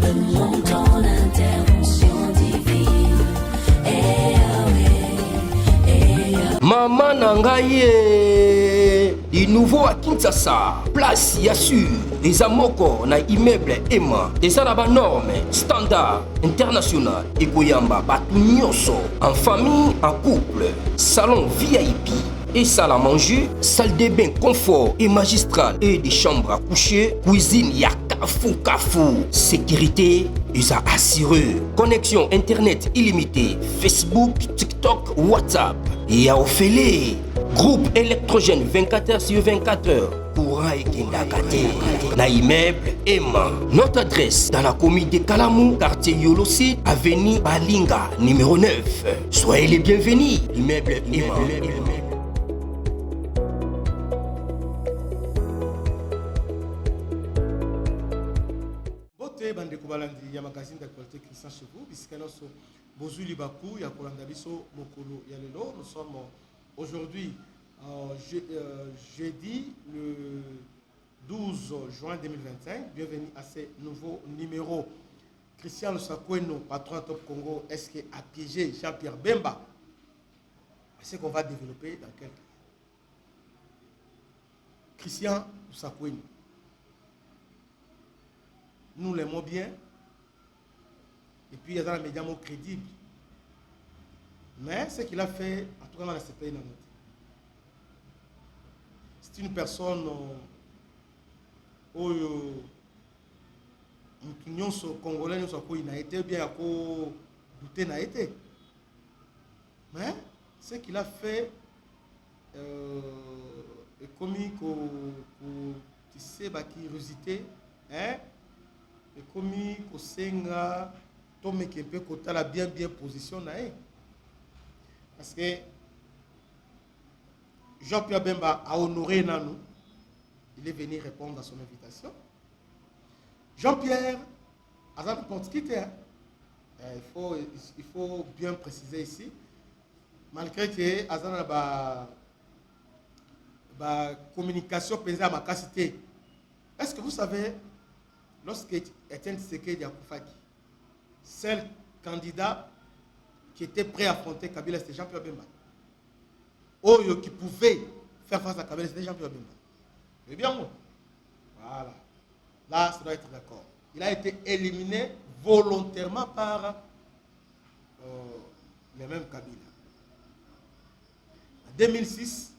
Selon ton intervention divine. Maman Nangaye, du nouveau à Kinshasa, place Yassur, des amoko na immeuble Emma, des arabes normes, standard, international, et Goyamba, Batunyoso, en famille, en couple, salon VIP. Et salle à manger, salle de bain confort et magistral et des chambres à coucher, cuisine Kafou. Sécurité, ils a assuré. Connexion internet illimitée, Facebook, TikTok, WhatsApp. Et à Ophélie, groupe électrogène 24h/24h. Courant et Kindakate. Na immeuble Emma. Notre adresse dans la commune de Kalamou, quartier Yolosi, avenue Balinga, numéro 9. Soyez les bienvenus. Immeuble Emma. Bande Kobalandi, ya magazine d'actualité Christian Chevaux, Biskanoso, Bozuli Bakou, ya Kolandabiso, Mokolo, Yalelo. Nous sommes aujourd'hui, jeudi, le 12 juin 2025. Bienvenue à ce nouveau numéro. Christian Sakweno, patron Top Congo, est-ce qu'il a piégé Jean-Pierre Bemba? C'est ce qu'on va développer dans quelques temps. Christian Sakweno. Nous l'aimons bien. Et puis, il y a un média crédible. Mais ce qu'il a fait, en tout cas dans ce pays, c'est une personne où nous Congolais, nous n'a été bien à douter n'a été. Mais ce qu'il a fait est commis pour tu sais, curiosité, hein? Et commis au Senga, Tomé qui peut côté la bien positionné. Parce que Jean-Pierre Bemba a honoré Nanou. Il est venu répondre à son invitation. Jean-Pierre, Azan porte quitter. Il faut bien préciser ici. Malgré que Azan a la communication pesée à ma capacité. Est-ce que vous savez? Lorsque Etienne Tshisekedi Akoufaki, seul candidat qui était prêt à affronter Kabila, c'était Jean-Pierre Bemba. Oyo qui pouvait faire face à Kabila, c'était Jean-Pierre Bemba. C'est bien moi. Voilà. Là, ça doit être d'accord. Il a été éliminé volontairement par les mêmes Kabila. En 2006,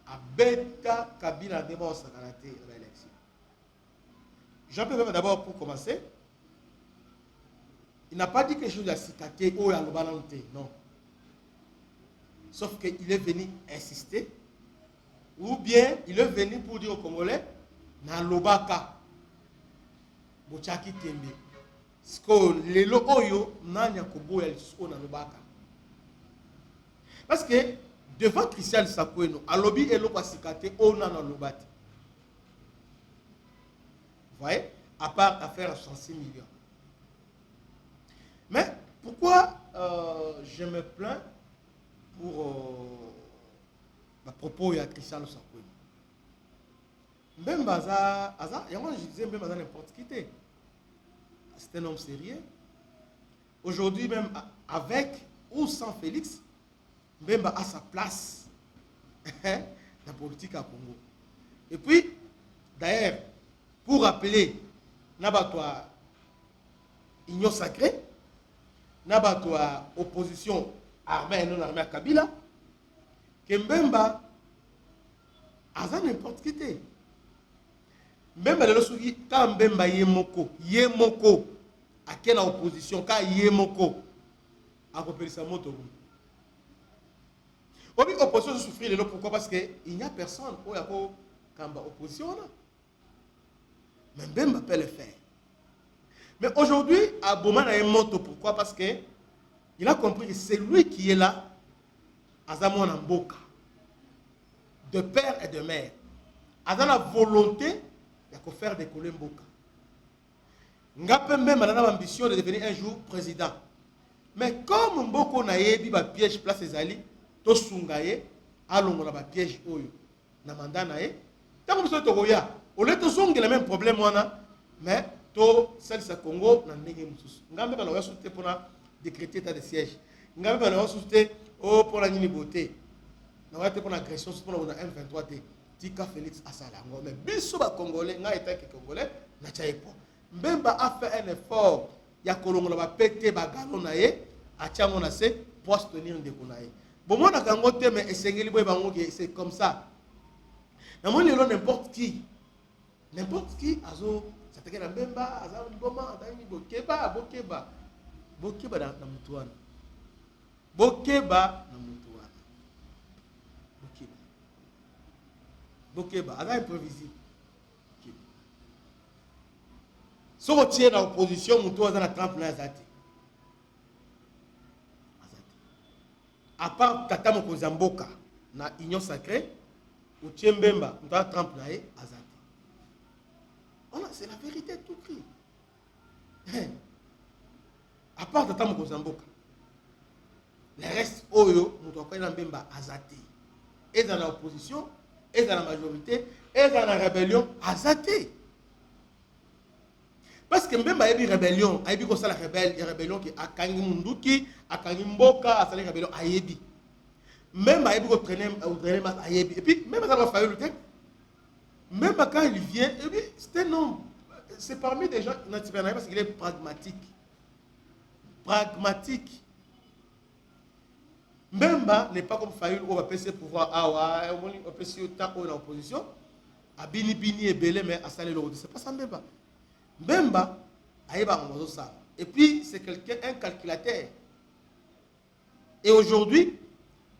à Beta Kabila débat au Sakarate à l'élection. Jean-Pierre Bemba, d'abord, pour commencer, il n'a pas dit quelque chose de Sikake ou à l'Obalante, non. Sauf qu'il est venu insister, ou bien il est venu pour dire aux Congolais, na lobaka, bochaki tembe. Parce que les oyo n'anya kobo ya lisuko na lobaka. Parce que devant Christian Sakweno, à lobby et l'oba Sikake, on a na lobate. Vous voyez, à part affaire à 106 millions. Mais pourquoi je me plains pour à propos de Christian Sakweno? Même Baza, je disais même Baza n'importe qui. C'est un homme sérieux. Aujourd'hui, même avec ou sans Félix, Mbemba a sa place dans la politique à Congo. Et puis, d'ailleurs, pour rappeler, Nabatwa Union sacrée, Nabatwa opposition armée et non armée à Kabila, que Mbemba a n'importe qui. Mbemba le souvi, quand Mbemba Yemoko, à quelle opposition, quand Yemoko, a repéré sa moto. L'opposition souffrir, pourquoi? Parce qu'il n'y a personne où il y a opposition. Mais Mbemba peut le faire. Mais aujourd'hui, Aboma a un moto. Pourquoi? Parce qu'il a compris que c'est lui qui est là, Azamon Mboka, de père et de mère. Azam la volonté de faire décoller Mboka. Ngapé même a l'ambition de devenir un jour président. Mais comme Mboko na yebi ba piège place ezali, to sungaye, alongo na ba piège oyo, na mandat na ye, tant que vous êtes au Roya, au lieu de songe le même problème, mais to salisa Congo na ndenge mususu ngambe bana wa souté pour décréter état de siège ngambe bana wa souté oh pour la nini beauté na wa te pour agression pour na M23 te tika Félix asala ngo mais biso ba congolais nga état ke congolais na chaepo Mbemba a fait un effort ya kolongola ba pété ba galon na ye atiango na se pour soutenir ndeko na ye bon moi na kango te mais esengeli boy bango ke c'est comme ça na moi lelo n'importe qui azo ça te na Mbemba aza mboma atani bokeba na mutuana bokeba aza imprévisible si on tient dans l'opposition mutu aza na 30 na azati à part tata mokonzi ya mboka na union sacrée ou tient Mbemba mutu aza 30 na ye azati c'est la vérité tout cri à part tata mokonzi ya mboka le reste oyo mutu akoki na Mbemba azati et dans l'opposition et dans la majorité et dans la rébellion azati parce que Mbemba a eu rébellion, a eu comme ça la rébellion qui a kangi munduki, a kangi mboka, a sali rébellion a yebi. Même a eu traîner a yebi. Et puis même ça va faire le temps. Même quand il vient, et puis c'est un homme, c'est parmi des gens parce qu'il est pragmatique. Mbemba n'est pas comme Fayulu où on va passer pouvoir on peut se autant en opposition, à bini et belé mais à saler le route. C'est pas ça Mbemba. Mbemba aïba en ça. Et puis c'est quelqu'un un calculateur. Et aujourd'hui,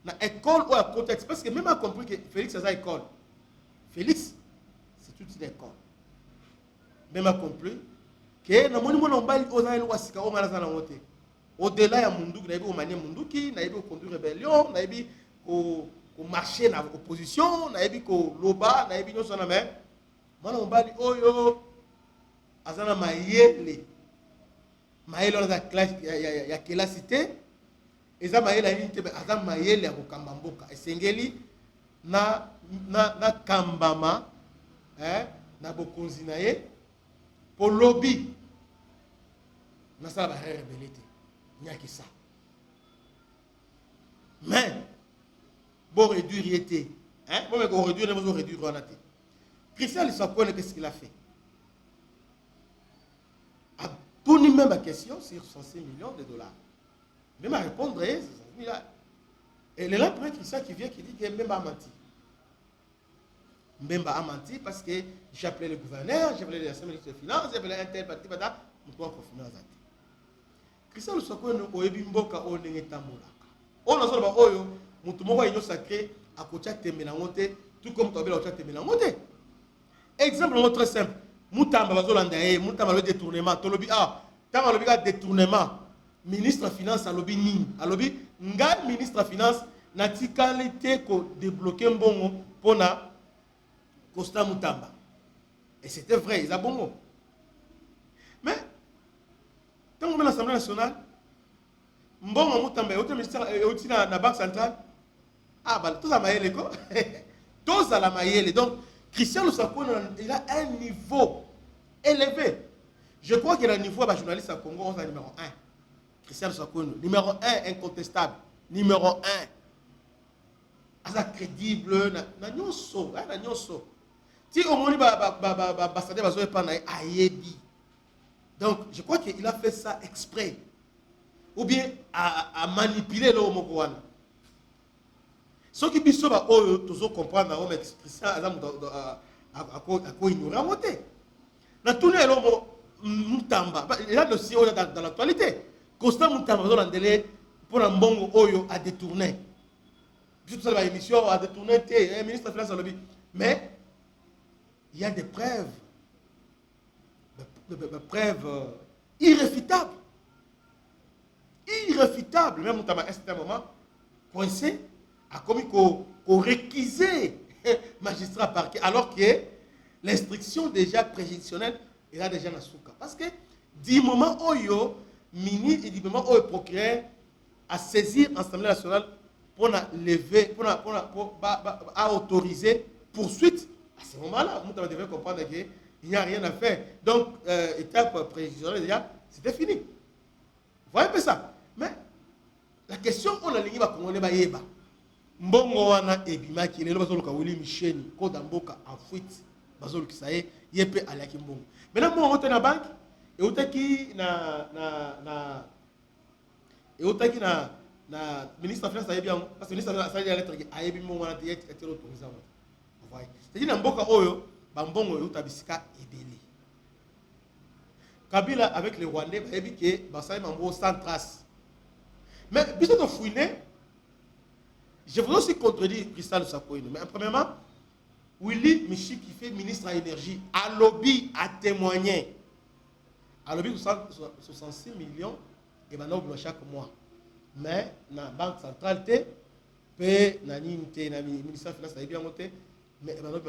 dans l'école ou à contexte, parce que même a compris que Félix a école. Félix, c'est toute une école. Même a compris que na moni mona mbali ozaïlo wasika o ngala na wote. Au-delà ya munduki na ibi o manie munduki, na ibi o conduire rébellion, na ibi ko marcher na opposition, na ibi ko loba, na ibi nyoso na me. Mona mbali oyo azana mayele na classe ya kelasité eza mayele ayite azana mayele ya kokamba mboka esengeli na kambama na bokonzi na ye po lobby na sala ba rebelité nyaki ça mais bon réduire était bon mais qu'on réduire on réduire on a été Christian Lisakone qu'est-ce qu'il a fait pour nous même la question sur 106 millions de dollars. Même à répondre, et là, après Christian qui vient qui dit que Mbemba a menti. Mbemba a menti parce que j'appelais le gouverneur, j'appelais le ministre des Finances, j'appelais un tel parti, on doit confirmer ça. Christian le Sokone oyebi mboka o ndenge tambolaka. On a solo ba oyo mutu moko union sacrée à côté temela ngote tout comme tobela côté temela ngote. Exemple très simple. Moutamba bazolanda Moutamba le détournement tolobi tama lobi ka détournement ministre finance alobi nini alobi nga ministre finance na tikalité ko débloquer mbongo pona Costa Moutamba et c'était vrai ils a bongo mais tant que l'Assemblée nationale mbongo Moutamba et ministère et na banque centrale tout ça mayele ko tout ça la mayele donc Christian Lusakone, il a un niveau élevé. Je crois qu'il a un niveau à journaliste à Congo, on est numéro 1. Christian Lusakone, numéro 1, incontestable. Numéro 1. Asa crédible, na nyonso. Si au moins, ambassadeur va pas à Yebi. Donc, je crois qu'il a fait ça exprès. Ou bien à manipuler le Mokouana. Ce qui est sûr, c'est comprendre que Christian a ignoré monter. Dans tous les gens, Moutamba, il y a le CEO dans l'actualité. Constant Moutamba, pour un bon oyo à détourner. Juste ça, l'émission a détourné, le ministre de la Finance. Mais il y a des preuves, irréfutables. Même Moutamba, à un certain moment, coincé, a commis qu'on réquisait magistrat parquet, alors que l'instruction déjà préjudicielle est déjà dans souka. Parce que du moment où yo ministre et du moment où le procureur a saisi l'Assemblée nationale pour lever, pour autoriser poursuite, à ce moment-là, vous devez comprendre que il n'y a rien à faire. Donc, étape prévisionnelle, déjà, c'était fini. Vous voyez un peu ça. Mais la question, on a ligné, on est baïeba. Mbongo wana ebimaki, les lois de Willy Micheni, Kodamboka en fuite, Bazol Kisaye, Yepe Alaki Mbongo. Maintenant, moi, on est dans la banque, et on est qui na ministre de la Finance, parce que le ministre de la Finance a lettre a été autorisé. C'est-à-dire que Mboka Oyo, Bambongo Yotabisika Ebele. Kabila avec les Rwandais, il a dit que Bassai Mambo sans trace. Mais, puisque tu fouines, je voudrais aussi contredire Christophe Sakoïne. Mais premièrement, Willy Michi qui fait ministre à l'énergie, à lobby, à témoigner. À lobby 66 millions, et maintenant chaque mois. Mais, dans la banque centrale, le ministère de la Finance a bien monté. Mais maintenant,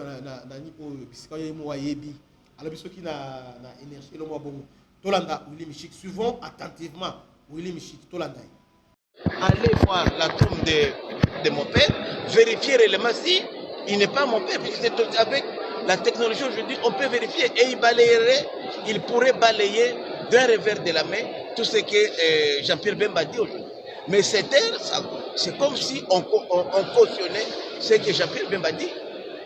alors, ceux qui ont énergie, le mois bon, Tolanda, Willy Michik, suivons attentivement Willy Michik, Tolanda. Allez voir la tombe de mon père, vérifier réellement si il n'est pas mon père, puisque c'est avec la technologie aujourd'hui, on peut vérifier et il pourrait balayer d'un revers de la main tout ce que Jean-Pierre Bemba dit aujourd'hui. Mais c'est comme si on cautionnait ce que Jean-Pierre Bemba dit.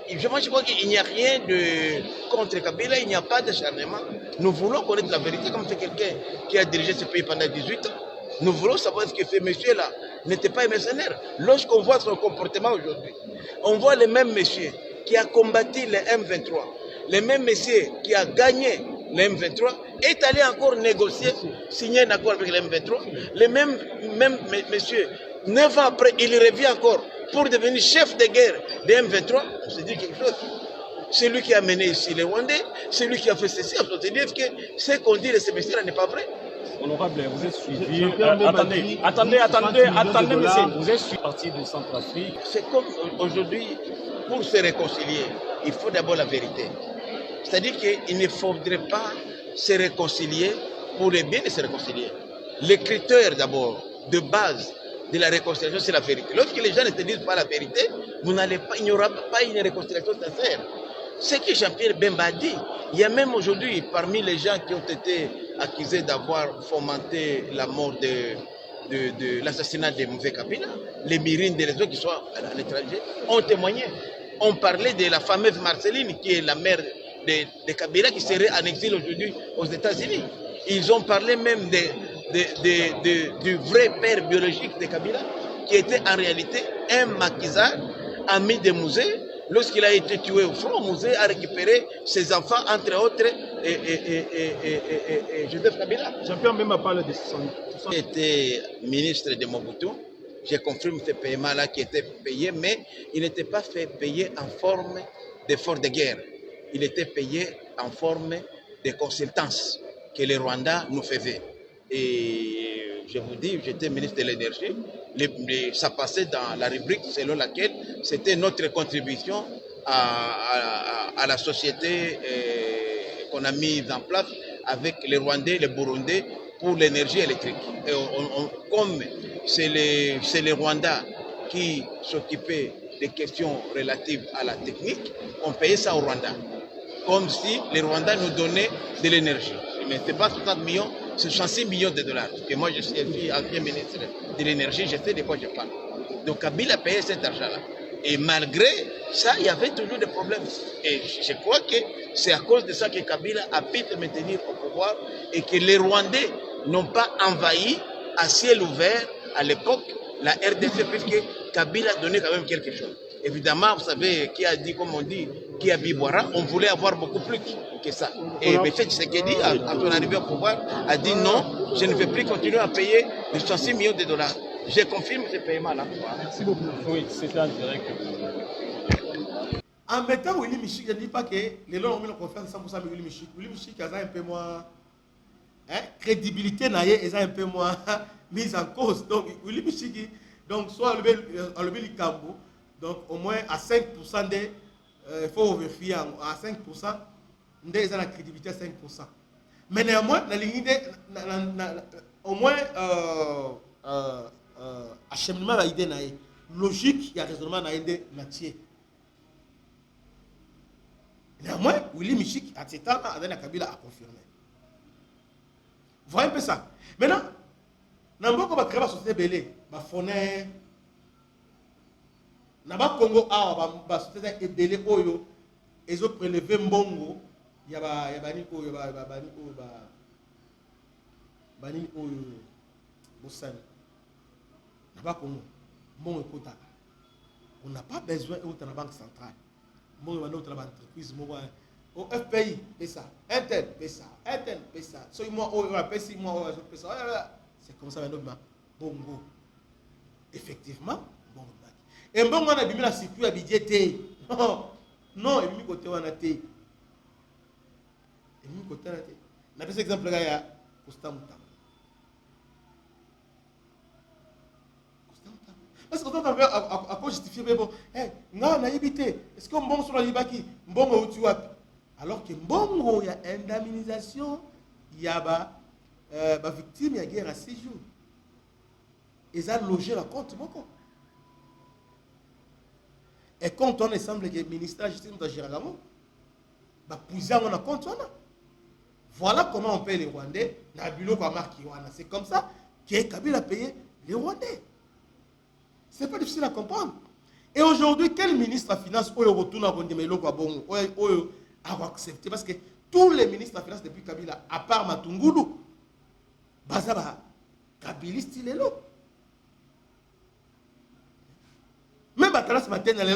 Je crois qu'il n'y a rien de contre Kabila, il n'y a pas d'acharnement. Nous voulons connaître la vérité, comme c'est quelqu'un qui a dirigé ce pays pendant 18 ans. Nous voulons savoir ce que ce monsieur-là n'était pas un mercenaire. Lorsqu'on voit son comportement aujourd'hui, on voit le même monsieur qui a combattu le M23, le même monsieur qui a gagné le M23, est allé encore négocier, signer un accord avec le M23. Le même monsieur, 9 ans après, il revient encore pour devenir chef de guerre de M23. On se dit quelque chose. C'est lui qui a mené ici les Rwandais, c'est lui qui a fait ceci. On se dit que ce qu'on dit de ce monsieur-là n'est pas vrai. Honorable, vous êtes suivi. Attendez, monsieur. Vous êtes suivi parti de Centrafrique. C'est comme aujourd'hui, pour se réconcilier, il faut d'abord la vérité. C'est-à-dire qu'il ne faudrait pas se réconcilier pour le bien de se réconcilier. Les critères d'abord, de base de la réconciliation, c'est la vérité. Lorsque les gens ne te disent pas la vérité, il n'y aura pas une réconciliation sincère. Ce que Jean-Pierre Bemba a dit, il y a même aujourd'hui, parmi les gens qui ont été accusés d'avoir fomenté la mort de l'assassinat de Mouvé Kabila, les mirines des réseaux qui sont à l'étranger, ont témoigné. On parlait de la fameuse Marceline, qui est la mère de Kabila, qui serait en exil aujourd'hui aux États-Unis. Ils ont parlé même du vrai père biologique de Kabila, qui était en réalité un maquisard, ami de Mouzé. Lorsqu'il a été tué au front, Mouzé a récupéré ses enfants, entre autres, et Joseph Kabila. Jean-Pierre même a parlé de son... J'étais ministre de Mobutu. J'ai confirmé ce paiement-là qui était payé, mais il n'était pas fait payer en forme d'effort de guerre. Il était payé en forme de consultance que les Rwandais nous faisaient. Et je vous dis, j'étais ministre de l'énergie, ça passait dans la rubrique selon laquelle c'était notre contribution à la société qu'on a mise en place avec les Rwandais, les Burundais pour l'énergie électrique. Et comme c'est les Rwandais qui s'occupaient des questions relatives à la technique, on payait ça aux Rwandais. Comme si les Rwandais nous donnaient de l'énergie. Mais ce n'est pas 60 millions, c'est 66 millions de dollars. Parce que moi, je suis ancien ministre de l'énergie, je sais de quoi je parle. Donc Kabila payait cet argent-là. Et malgré ça, il y avait toujours des problèmes. Et je crois que c'est à cause de ça que Kabila a pu se maintenir au pouvoir et que les Rwandais n'ont pas envahi à ciel ouvert à l'époque la RDC, puisque Kabila donnait quand même quelque chose. Évidemment, vous savez, qui a dit, comme on dit, qui a Bibouara, on voulait avoir beaucoup plus que ça. Et M. Tshisekedi, à son arrivée au pouvoir, a dit non, je ne vais plus continuer à payer les 66 millions de dollars. Je confirme ce paiement-là. Merci beaucoup. Oui, c'était en direct. En mettant Willy Michik, je ne dis pas que les gens ont mis la confiance 100% avec Willy Michik. Willy Michik a un peu moins. Crédibilité est un peu moins mise en cause. Donc, Willy Michik, donc, soit le Kambo, donc au moins à 5% des. Il faut vérifier à 5%, des la crédibilité à 5%. Mais néanmoins, au moins, acheminement va aider naïe. Logique, il y a raisonnement naïe naïe. Néanmoins, Willy Michik, à cet temps, Adana Kabila a confirmé. Voyez un peu ça. Maintenant, Nambo va créer la société Belé, va fournir. Naba Congo a la société Belé Oyo, ils ont prélevé Mbongo. Il y a Bani Oyo, Bani Oyo, Bossani. Naba Congo, Mbongo et Kotaka. On n'a pas besoin de la banque centrale. Mbongo est dans l'entreprise. Au FPI, c'est ça. Intel, c'est ça. Intel, c'est ça. So, moi, c'est comme ça maintenant. Bongo. Effectivement, Bongo. Et Bongo, on a mis la circuit à budget. Non, non, il y a mis côté on a été. Il y a mis côté on a été. On a fait cet exemple là, il y a Costamuta. Parce que quand on veut à quoi justifier, bon, non, on a évité. Est-ce qu'on bon sur la Libaki, bon, tu vois. Alors que bon, il y a indemnisation, il y a des victimes, il y a guerre à 6 jours. Ils ont logé la compte, mon compte. Et quand on semble que le ministère de la Justice de Giragamo, bah, puiser on a compte, voilà comment on paye les Rwandais. C'est comme ça que Kabila a payé les Rwandais. Ce n'est pas difficile à comprendre. Et aujourd'hui, quel ministre de la Finance retourne à Rwandemelo Kwabongo a accepté? Parce que tous les ministres de la Finance depuis Kabila, à part Matungulu, Bazaba, Kabiliste, il est là. Même Batala ce matin, il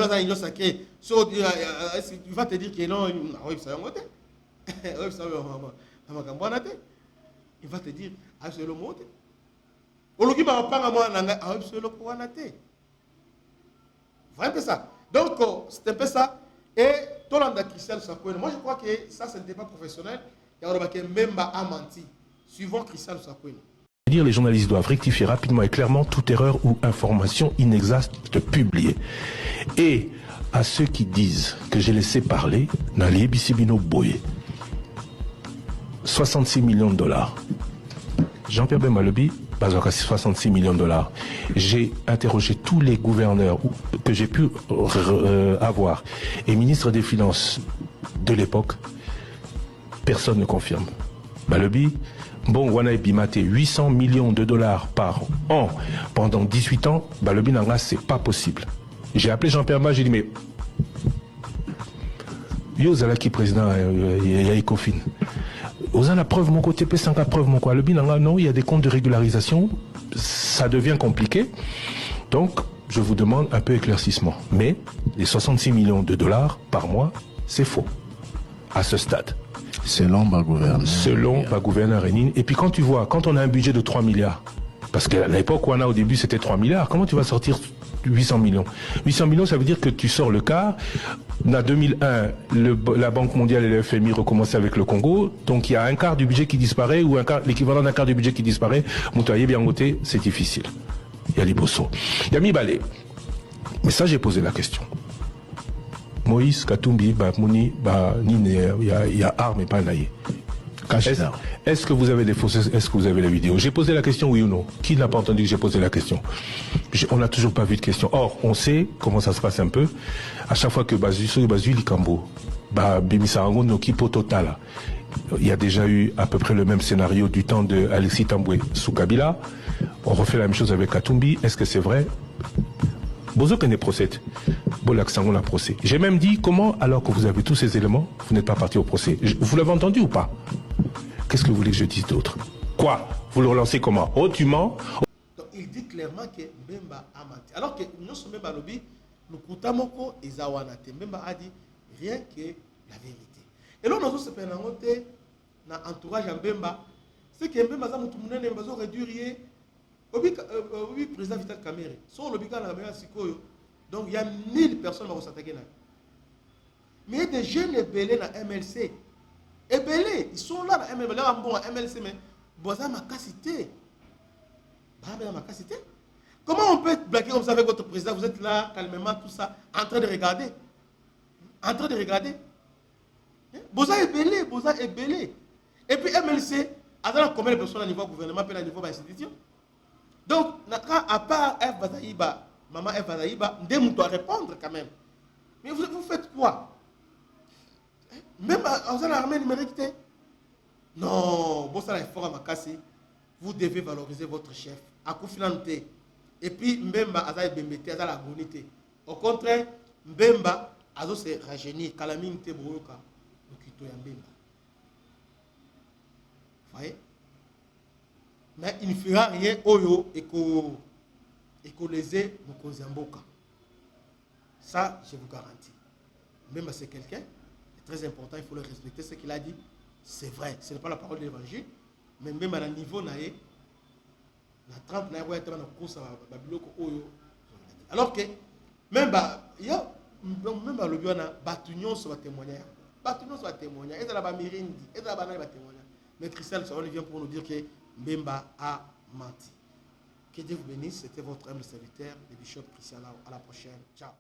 va te dire que non, il va te dire, c'est le mot. Voyez un peu ça. Donc, c'est un peu ça. Et tout le monde a Christian Sakouene. Moi, je crois que ça, ce n'était pas professionnel. Il y a même a menti. Suivant Christian Sakouene. Les journalistes doivent rectifier rapidement et clairement toute erreur ou information inexacte publiée. Et à ceux qui disent que j'ai laissé parler, dans les Ebisibino Boye, 66 millions de dollars. Jean-Pierre Bemalobi, 66 millions de dollars. J'ai interrogé tous les gouverneurs que j'ai pu avoir et ministre des Finances de l'époque. Personne ne confirme. Balobi, bon, Wana et Bimate, 800 millions de dollars par an pendant 18 ans. Balobi Nanga, c'est pas possible. J'ai appelé Jean-Pierre Bemalobi, j'ai dit, mais Yo Zalaki président, il y a Ecofin. Vous avez la preuve mon côté, P5 la preuve mon quoi. Le bilan, non, il y a des comptes de régularisation, ça devient compliqué. Donc, je vous demande un peu éclaircissement. Mais les 66 millions de dollars par mois, c'est faux. À ce stade. Selon ma gouverneur. Selon ma gouverneur Rénine. Et puis quand tu vois, quand on a un budget de 3 milliards, parce qu'à l'époque où on a au début c'était 3 milliards, comment tu vas sortir 800 millions? 800 millions, ça veut dire que tu sors le quart. En 2001, la Banque mondiale et le FMI recommençaient avec le Congo. Donc il y a un quart du budget qui disparaît, ou l'équivalent d'un quart du budget qui disparaît. Moutaye bien côté, c'est difficile. Il y a Liboso. Il y a Mibale. Mais ça, j'ai posé la question. Moïse, Katumbi, Mouni, il y a armes et pas naïe. Est-ce que vous avez des fausses, est-ce que vous avez la vidéo? J'ai posé la question, oui ou non? Qui n'a pas entendu que j'ai posé la question? On n'a toujours pas vu de question. Or, on sait comment ça se passe un peu. À chaque fois que Bazu Likambo, Bimisarango, Nokipo Total, il y a déjà eu à peu près le même scénario du temps de Alexis Tamboué sous Kabila. On refait la même chose avec Katumbi. Est-ce que c'est vrai? Bozo connaît procès. Bolaksangon la procès. J'ai même dit comment, alors que vous avez tous ces éléments, vous n'êtes pas parti au procès. Vous l'avez entendu ou pas? Qu'est-ce que vous voulez que je dise d'autre? Quoi? Vous le relancez comment? Oh, tu mens? Donc, il dit clairement que Mbemba a menti. Alors que nous sommes Mbemba lobby, nous Kutamoko et Zawanate. Mbemba a dit rien que la vérité. Et là, nous avons fait un entourage à Mbemba. C'est que Mbemba a réduire. Oui, président Vital Kamerhe. Sur le Bika, donc il y a 1000 personnes qui vont s'attaquer. Mais il y a des jeunes ébélés dans MLC. Ébélés, ils sont là dans MLC. Là, bon, MLC, mais Boza ma capacité. Comment on peut être blagué comme ça avec votre président? Vous êtes là, calmement, tout ça, en train de regarder. Boza ébélé, Boza ébélé. Et puis MLC, attends, combien de personnes à niveau gouvernement et à niveau institution? Donc, à part F. Bazaïba, Maman F. Bazaïba, on doit répondre quand même. Mais vous faites quoi? Même en l'armée numérique, non, bon, ça là, fort à ma casse. Vous devez valoriser votre chef. À coup finanté. Et puis, Mbemba, Aza Bembete, Aza la bonité. Au contraire, Mbemba, Azo se rajeunir. Kalamine te broyoka. Okito ya Mbemba. Vous voyez? Mais il ne fera rien Oyo et qu'on les ait Mokozamboka. Ça, je vous garantis. Mbemba, c'est quelqu'un. Très important, il faut le respecter. Ce qu'il a dit, c'est vrai. Ce n'est pas la parole de l'évangile. Mais même à un niveau, la 30 na ouais dans course à Babiloko Oyo. Alors que même il y a même le biona batunion sur témoignage. Batunion sur témoignage. Et dans la mirindi, et dans la banane témoignage. Mais Christelle, on vient pour nous dire que Mbemba a menti. Que Dieu vous bénisse. C'était votre humble serviteur, le bishop Christian. À la prochaine. Ciao.